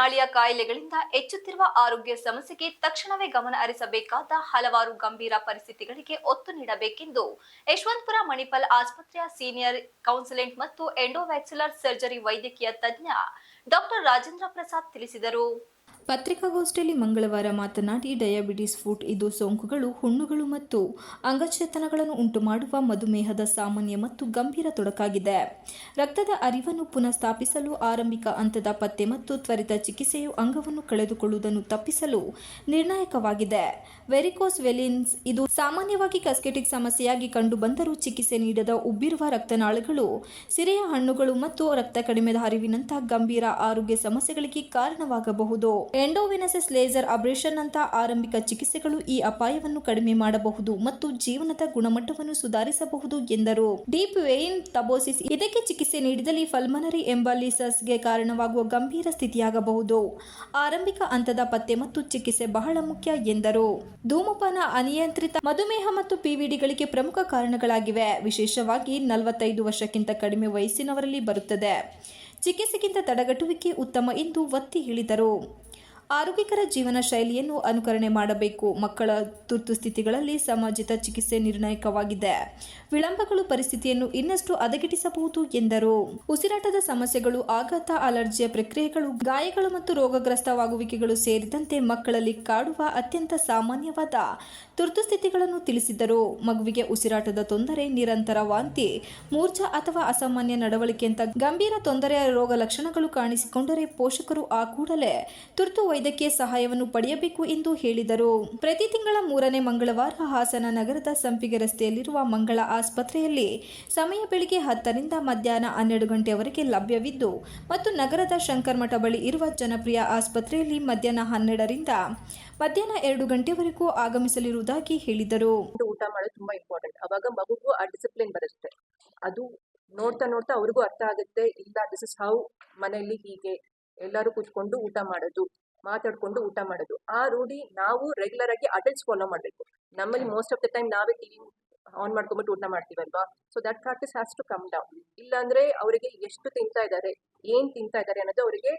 ನಾಳೀಯ ಕಾಯಿಲೆಗಳಿಂದ ಹೆಚ್ಚುತ್ತಿರುವ ಆರೋಗ್ಯ ಸಮಸ್ಯೆಗೆ ತಕ್ಷಣವೇ ಗಮನ ಹರಿಸಬೇಕಾದ ಹಲವಾರು ಗಂಭೀರ ಪರಿಸ್ಥಿತಿಗಳಿಗೆ ಒತ್ತು ನೀಡಬೇಕೆಂದು ಯಶವಂತಪುರ ಮಣಿಪಾಲ್ ಆಸ್ಪತ್ರೆಯ ಸೀನಿಯರ್ ಕೌನ್ಸಿಲೆಂಟ್ ಮತ್ತು ಎಂಡೋವ್ಯಾಕ್ಯುಲರ್ ಸರ್ಜರಿ ವೈದ್ಯಕೀಯ ತಜ್ಞ ಡಾಕ್ಟರ್ ರಾಜೇಂದ್ರ ಪ್ರಸಾದ್ ತಿಳಿಸಿದರು. ಪತ್ರಿಕಾಗೋಷ್ಠಿಯಲ್ಲಿ ಮಂಗಳವಾರ ಮಾತನಾಡಿ, ಡಯಾಬಿಟಿಸ್ ಫುಟ್ ಇದು ಸೋಂಕುಗಳು, ಹುಣ್ಣುಗಳು ಮತ್ತು ಅಂಗಚೇತನಗಳನ್ನು ಉಂಟುಮಾಡುವ ಮಧುಮೇಹದ ಸಾಮಾನ್ಯ ಮತ್ತು ಗಂಭೀರ ತೊಡಕಾಗಿದೆ. ರಕ್ತದ ಹರಿವನ್ನು ಪುನಃ ಸ್ಥಾಪಿಸಲು ಆರಂಭಿಕ ಹಂತದ ಪತ್ತೆ ಮತ್ತು ತ್ವರಿತ ಚಿಕಿತ್ಸೆಯು ಅಂಗವನ್ನು ಕಳೆದುಕೊಳ್ಳುವುದನ್ನು ತಪ್ಪಿಸಲು ನಿರ್ಣಾಯಕವಾಗಿದೆ. ವೆರಿಕೋಸ್ ವೆಲಿನ್ಸ್ ಇದು ಸಾಮಾನ್ಯವಾಗಿ ಕಾಸ್ಕೆಟಿಕ್ ಸಮಸ್ಯೆಯಾಗಿ ಕಂಡುಬಂದರೂ ಚಿಕಿತ್ಸೆ ನೀಡದ ಉಬ್ಬಿರುವ ರಕ್ತನಾಳಗಳು, ಸಿರೆಯ ಹಣ್ಣುಗಳು ಮತ್ತು ರಕ್ತ ಕಡಿಮೆದ ಹರಿವಿನಂತಹ ಗಂಭೀರ ಆರೋಗ್ಯ ಸಮಸ್ಯೆಗಳಿಗೆ ಕಾರಣವಾಗಬಹುದು. ಎಂಡೋವೆನಸಸ್ ಲೇಸರ್ ಅಬ್ರೇಷನ್ ನಂತಹ ಆರಂಭಿಕ ಚಿಕಿತ್ಸೆಗಳು ಈ ಅಪಾಯವನ್ನು ಕಡಿಮೆ ಮಾಡಬಹುದು ಮತ್ತು ಜೀವನದ ಗುಣಮಟ್ಟವನ್ನು ಸುಧಾರಿಸಬಹುದು ಎಂದರು. ಡೀಪ್ ವೇನ್ ಥ್ರೋಂಬೋಸಿಸ್ ಇದಕ್ಕೆ ಚಿಕಿತ್ಸೆ ನೀಡಿದಲ್ಲಿ ಪಲ್ಮನರಿ ಎಂಬಾಲಿಸಿಸ್ಗೆ ಕಾರಣವಾಗುವ ಗಂಭೀರ ಸ್ಥಿತಿಯಾಗಬಹುದು. ಆರಂಭಿಕ ಹಂತದ ಪತ್ತೆ ಮತ್ತು ಚಿಕಿತ್ಸೆ ಬಹಳ ಮುಖ್ಯ ಎಂದರು. ಧೂಮಪಾನ ಅನಿಯಂತ್ರಿತ ಮಧುಮೇಹ ಮತ್ತು ಪಿವಿಡಿಗಳಿಗೆ ಪ್ರಮುಖ ಕಾರಣಗಳಾಗಿವೆ. ವಿಶೇಷವಾಗಿ 45 ವರ್ಷಕ್ಕಿಂತ ಕಡಿಮೆ ವಯಸ್ಸಿನವರಲ್ಲಿ ಬರುತ್ತದೆ. ಚಿಕಿತ್ಸೆಗಿಂತ ತಡೆಗಟ್ಟುವಿಕೆ ಉತ್ತಮ ಎಂದು ಒತ್ತಿ ಹೇಳಿದರು. ಆರೋಗ್ಯಕರ ಜೀವನ ಶೈಲಿಯನ್ನು ಅನುಕರಣೆ ಮಾಡಬೇಕು. ಮಕ್ಕಳ ತುರ್ತುಸ್ಥಿತಿಗಳಲ್ಲಿ ಸಮರ್ಜಿತ ಚಿಕಿತ್ಸೆ ನಿರ್ಣಾಯಕವಾಗಿದೆ. ವಿಳಂಬಗಳು ಪರಿಸ್ಥಿತಿಯನ್ನು ಇನ್ನಷ್ಟು ಹದಗೆಡಿಸಬಹುದು ಎಂದರು. ಉಸಿರಾಟದ ಸಮಸ್ಯೆಗಳು, ಆಘಾತ, ಅಲರ್ಜಿಯ ಪ್ರಕ್ರಿಯೆಗಳು, ಗಾಯಗಳು ಮತ್ತು ರೋಗಗ್ರಸ್ತವಾಗುವಿಕೆಗಳು ಸೇರಿದಂತೆ ಮಕ್ಕಳಲ್ಲಿ ಕಾಡುವ ಅತ್ಯಂತ ಸಾಮಾನ್ಯವಾದ ತುರ್ತುಸ್ಥಿತಿಗಳನ್ನು ತಿಳಿಸಿದರು. ಮಗುವಿಗೆ ಉಸಿರಾಟದ ತೊಂದರೆ, ನಿರಂತರ ವಾಂತಿ, ಮೂರ್ಛೆ ಅಥವಾ ಅಸಾಮಾನ್ಯ ನಡವಳಿಕೆಯಂಥ ಗಂಭೀರ ತೊಂದರೆಯ ರೋಗ ಲಕ್ಷಣಗಳು ಕಾಣಿಸಿಕೊಂಡರೆ ಪೋಷಕರು ಆ ಕೂಡಲೇ ತುರ್ತು ವೈದ್ಯಕೀಯ ಸಹಾಯವನ್ನು ಪಡೆಯಬೇಕು ಎಂದು ಹೇಳಿದರು. ಪ್ರತಿ ತಿಂಗಳ 3ನೇ ಮಂಗಳವಾರ ಹಾಸನ ನಗರದ ಸಂಪಿಗೆ ರಸ್ತೆಯಲ್ಲಿರುವ ಮಂಗಳ ಆಸ್ಪತ್ರೆಯಲ್ಲಿ ಸಮಯ ಬೆಳಿಗ್ಗೆ 10 ರಿಂದ ಮಧ್ಯಾಹ್ನ 12 ಗಂಟೆಯವರೆಗೆ ಲಭ್ಯವಿದ್ದು ಮತ್ತು ನಗರದ ಶಂಕರಮಠ ಬಳಿ ಇರುವ ಜನಪ್ರಿಯ ಆಸ್ಪತ್ರೆಯಲ್ಲಿ ಮಧ್ಯಾಹ್ನ 12 ರಿಂದ ಮಧ್ಯಾಹ್ನ 2 ಗಂಟೆವರೆಗೂ ಆಗಮಿಸಲಿರುವುದಾಗಿ ಹೇಳಿದರು. ಊಟ ಮಾಡೋದು ತುಂಬಾ ಇಂಪಾರ್ಟೆಂಟ್. ಅವಾಗ ಮಗುಗೂ ಆ ಡಿಸಿಪ್ಲಿನ್ ಬರುತ್ತೆ. ಅದು ನೋಡ್ತಾ ನೋಡ್ತಾ ಅವ್ರಿಗೂ ಅರ್ಥ ಆಗುತ್ತೆ. ಇಲ್ಲ, ದಿಸ್ ಇಸ್ ಹೌ, ಮನೆಯಲ್ಲಿ ಹೀಗೆ ಎಲ್ಲರೂ ಕೂತ್ಕೊಂಡು ಊಟ ಮಾಡೋದು, ಮಾತಾಡ್ಕೊಂಡು ಊಟ ಮಾಡೋದು. ಆ ರೂಢಿ ನಾವು ರೆಗ್ಯುಲರ್ ಆಗಿ ಅಡಲ್ಟ್ಸ್ ಫಾಲೋ ಮಾಡಬೇಕು. ನಮ್ಮಲ್ಲಿ ಮೋಸ್ಟ್ ಆಫ್ ದ ಟೈಮ್ ನಾವೇ ಟಿವಿ ಆನ್ ಮಾಡ್ಕೊಂಡ್ಬಿಟ್ಟು ಊಟ ಮಾಡ್ತೀವಲ್ವಾ. So that practice has to come down. ಇಲ್ಲಾಂದ್ರೆ ಅವರಿಗೆ ಎಷ್ಟು ತಿಂತಾ ಇದ್ದಾರೆ, ಏನ್ ತಿಂತಾ ಇದ್ದಾರೆ ಅನ್ನೋದು ಅವರಿಗೆ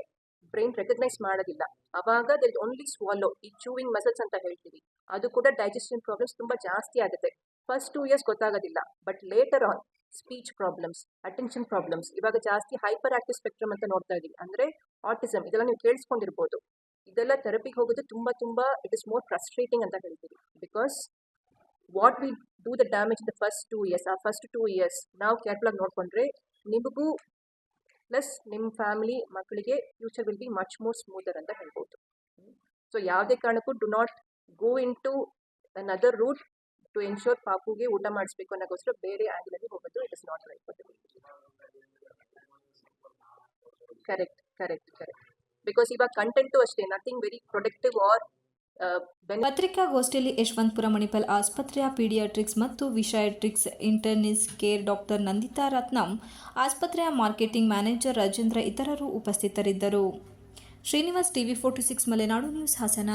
ಬ್ರೈನ್ ರೆಕಗ್ನೈಸ್ ಮಾಡೋದಿಲ್ಲ. ಅವಾಗ ದೇರ್ ಓನ್ಲಿ ಸ್ವಾಲೋ, ಈ ಚೂವಿಂಗ್ ಮಸಲ್ಸ್ ಅಂತ ಹೇಳ್ತೀವಿ, ಅದು ಕೂಡ ಡೈಜೆಷನ್ ಪ್ರಾಬ್ಲಮ್ಸ್ ತುಂಬಾ ಜಾಸ್ತಿ ಆಗುತ್ತೆ. ಫಸ್ಟ್ 2 years ಗೊತ್ತಾಗೋದಿಲ್ಲ, but later on speech problems, attention problems, ಇವಾಗ ಜಾಸ್ತಿ ಹೈಪರ್ ಆಕ್ಟಿವ್ ಸ್ಪೆಕ್ಟ್ರಮ್ ಅಂತ ನೋಡ್ತಾ ಇದೀವಿ. ಅಂದ್ರೆ ಆಟಿಸಮ್, ಇದೆಲ್ಲ ನೀವು ಕೇಳಿಸ್ಕೊಂಡಿರ್ಬೋದು. ಇದೆಲ್ಲ ಥೆರಪಿಗೆ ಹೋಗೋದು ತುಂಬಾ ಇಟ್ ಇಸ್ ಮೋರ್ ಫ್ರಸ್ಟ್ರೇಟಿಂಗ್ ಅಂತ ಹೇಳ್ತೀವಿ. Because what we do the damage in the first 2 years, ಆ ಫಸ್ಟ್ 2 years ನಾವು ಕೇರ್ಫುಲ್ ಆಗಿ ನೋಡ್ಕೊಂಡ್ರೆ ನಿಮಗೂ ಪ್ಲಸ್ ನಿಮ್ಮ ಫ್ಯಾಮಿಲಿ ಮಕ್ಕಳಿಗೆ future will be much more smoother ಅಂತ ಹೇಳ್ಬೋದು. ಸೊ ಯಾವುದೇ ಕಾರಣಕ್ಕೂ do not go in to another route to ensure ಪಾಪುಗೆ ಊಟ ಮಾಡಿಸ್ಬೇಕು ಅನ್ನೋಕ್ಕೋಸ್ಕರ ಬೇರೆ ಆಂಗಲಲ್ಲಿ ಹೋಗೋದು it is not right. Correct. Because ಇವಾಗ ಕಂಟೆಂಟು ಅಷ್ಟೇ, ನಥಿಂಗ್ ವೆರಿ ಪ್ರೊಡಕ್ಟಿವ್ ಆರ್. ಪತ್ರಿಕಾಗೋಷ್ಠಿಯಲ್ಲಿ ಯಶವಂತಪುರ ಮಣಿಪಾಲ್ ಆಸ್ಪತ್ರೆಯ ಪೀಡಿಯಾಟ್ರಿಕ್ಸ್ ಮತ್ತು ವಿಷಯಾಟ್ರಿಕ್ಸ್ ಇಂಟರ್ನಿಸ್ಟ್ ಕೇರ್ ಡಾಕ್ಟರ್ ನಂದಿತಾ ರತ್ನಂ, ಆಸ್ಪತ್ರೆಯ ಮಾರ್ಕೆಟಿಂಗ್ ಮ್ಯಾನೇಜರ್ ರಾಜೇಂದ್ರ ಇತರರು ಉಪಸ್ಥಿತರಿದ್ದರು. Srinivas, TV 46 Malenadu news, Hassan.